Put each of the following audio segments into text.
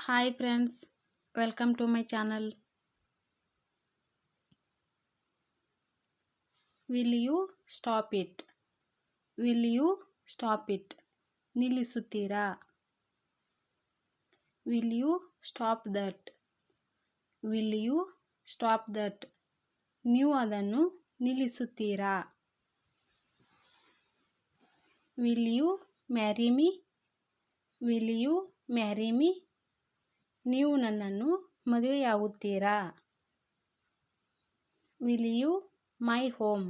Hi friends, welcome to my channel. Will you stop it? Will you stop it? ನಿಲ್ಲಿಸುತ್ತೀರಾ? Will you stop that? Will you stop that? ನೀವು ಅದನ್ನು ನಿಲ್ಲಿಸುತ್ತೀರಾ? Will you marry me? Will you marry me? ನೀವು ನನ್ನನ್ನು ಮದುವೆಯಾಗುತ್ತೀರಾ? Will you my home?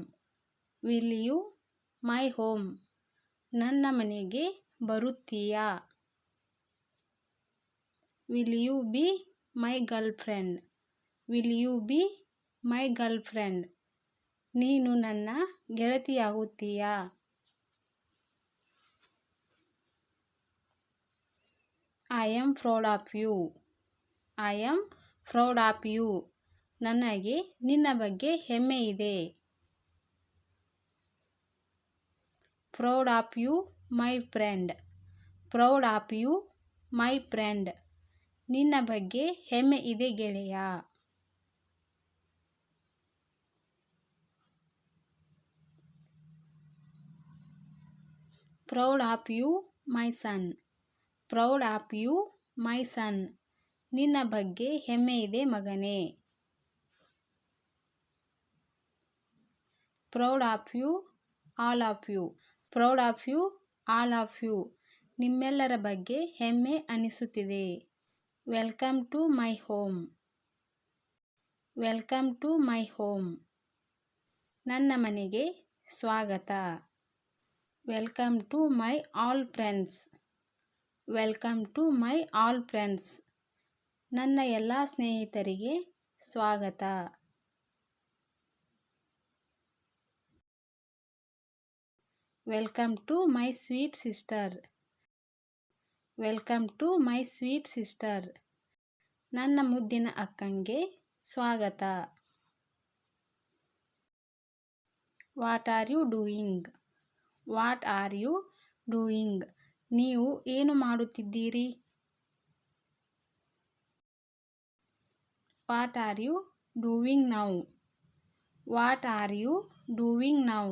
Will you my home? ನನ್ನ ಮನೆಗೆ ಬರುತ್ತೀಯಾ? Will you be my girlfriend? Will you be my girlfriend? ನೀನು ನನ್ನ ಗೆಳತಿಯಾಗುತ್ತೀಯಾ? I am proud of you. I am proud of you. ನನಗೆ ನಿನ್ನ ಬಗ್ಗೆ ಹೆಮ್ಮೆ ಇದೆ. Proud of you, my friend. Proud of you, my friend. ನಿನ್ನ ಬಗ್ಗೆ ಹೆಮ್ಮೆ ಇದೆ ಗೆಳೆಯ. Proud of you, my son. Proud of you, my son. ನಿನ್ನ ಬಗ್ಗೆ ಹೆಮ್ಮೆ ಇದೆ ಮಗನೇ. Proud of you, all of you. Proud of you, all of you. ನಿಮ್ಮೆಲ್ಲರ ಬಗ್ಗೆ ಹೆಮ್ಮೆ ಅನಿಸುತ್ತಿದೆ. Welcome to my home. Welcome to my home. ನನ್ನ ಮನೆಗೆ ಸ್ವಾಗತ. Welcome to my all friends. Welcome to my all friends. ನನ್ನ ಎಲ್ಲ ಸ್ನೇಹಿತರಿಗೆ ಸ್ವಾಗತ. Welcome to my sweet sister. Welcome to my sweet sister. ನನ್ನ ಮುದ್ದಿನ ಅಕ್ಕಂಗೆ ಸ್ವಾಗತ. What are you doing? What are you doing? ನೀವು ಏನು ಮಾಡುತ್ತಿದ್ದೀರಿ? What are you doing now? What are you doing now?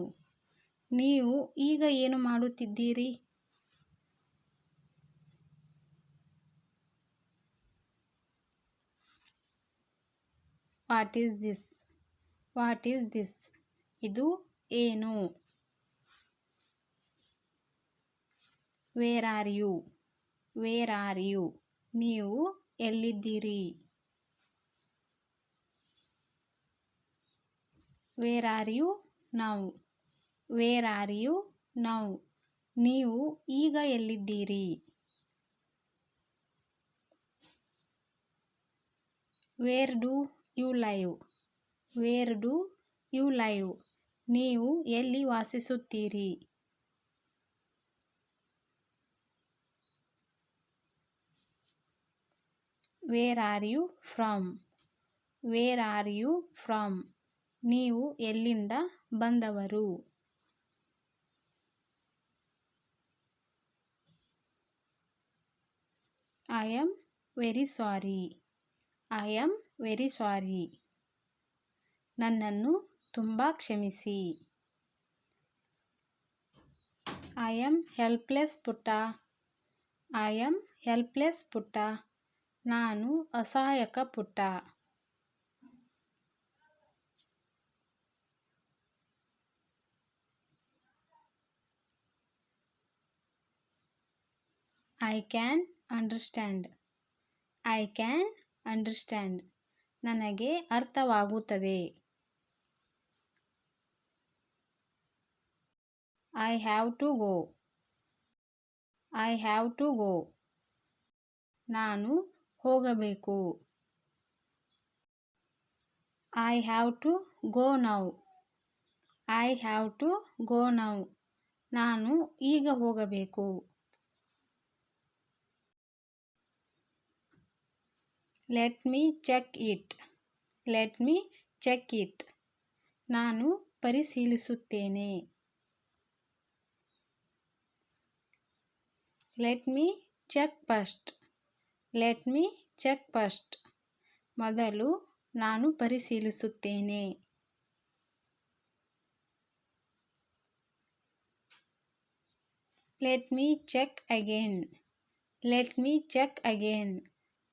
ನೀವು ಈಗ ಏನು ಮಾಡುತ್ತಿದ್ದೀರಿ? What is this? What is this? ಇದು ಏನು? Where are you? Where are you? ನೀವು ಎಲ್ಲಿದ್ದೀರಿ? Where are you now? Where are you now? ನೀವು ಈಗ ಎಲ್ಲಿದ್ದೀರಿ? Where do you live? Where do you live? ನೀವು ಎಲ್ಲಿ ವಾಸಿಸುತ್ತೀರಿ? Where are you from? Where are you from? ನೀವು ಎಲ್ಲಿಂದ ಬಂದವರು? I am very sorry. I am very sorry. ನನ್ನನ್ನು ತುಂಬ ಕ್ಷಮಿಸಿ. I am helpless ಪುಟ್ಟ. I am helpless ಪುಟ್ಟ. ನಾನು ಅಸಹಾಯಕ ಪುಟ್ಟ. I can understand. I can understand. ನನಗೆ ಅರ್ಥವಾಗುತ್ತದೆ. I have to go. I have to go. ನಾನು ಹೋಗಬೇಕು. I have to go now. I have to go now. ನಾನು ಈಗ ಹೋಗಬೇಕು. Let me check it. Let me check it. ನಾನು ಪರಿಶೀಲಿಸುತ್ತೇನೆ. Let me check first. Let me check first. ಮೊದಲು ನಾನು ಪರಿಶೀಲಿಸುತ್ತೇನೆ. Let me check again. Let me check again.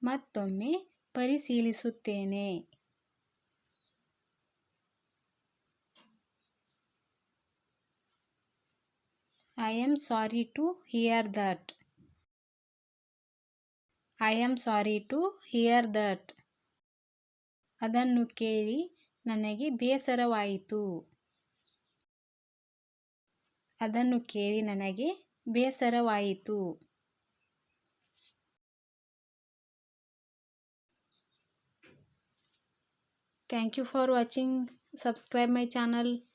ಮತ್ತೊಮ್ಮೆ ಪರಿಶೀಲಿಸುತ್ತೇನೆ. I am sorry to hear that. I am sorry to hear that. ಅದನ್ನು ಕೇಳಿ ನನಗೆ ಬೇಸರವಾಯಿತು. ಅದನ್ನು ಕೇಳಿ ನನಗೆ ಬೇಸರವಾಯಿತು. Thank you for watching. Subscribe my channel.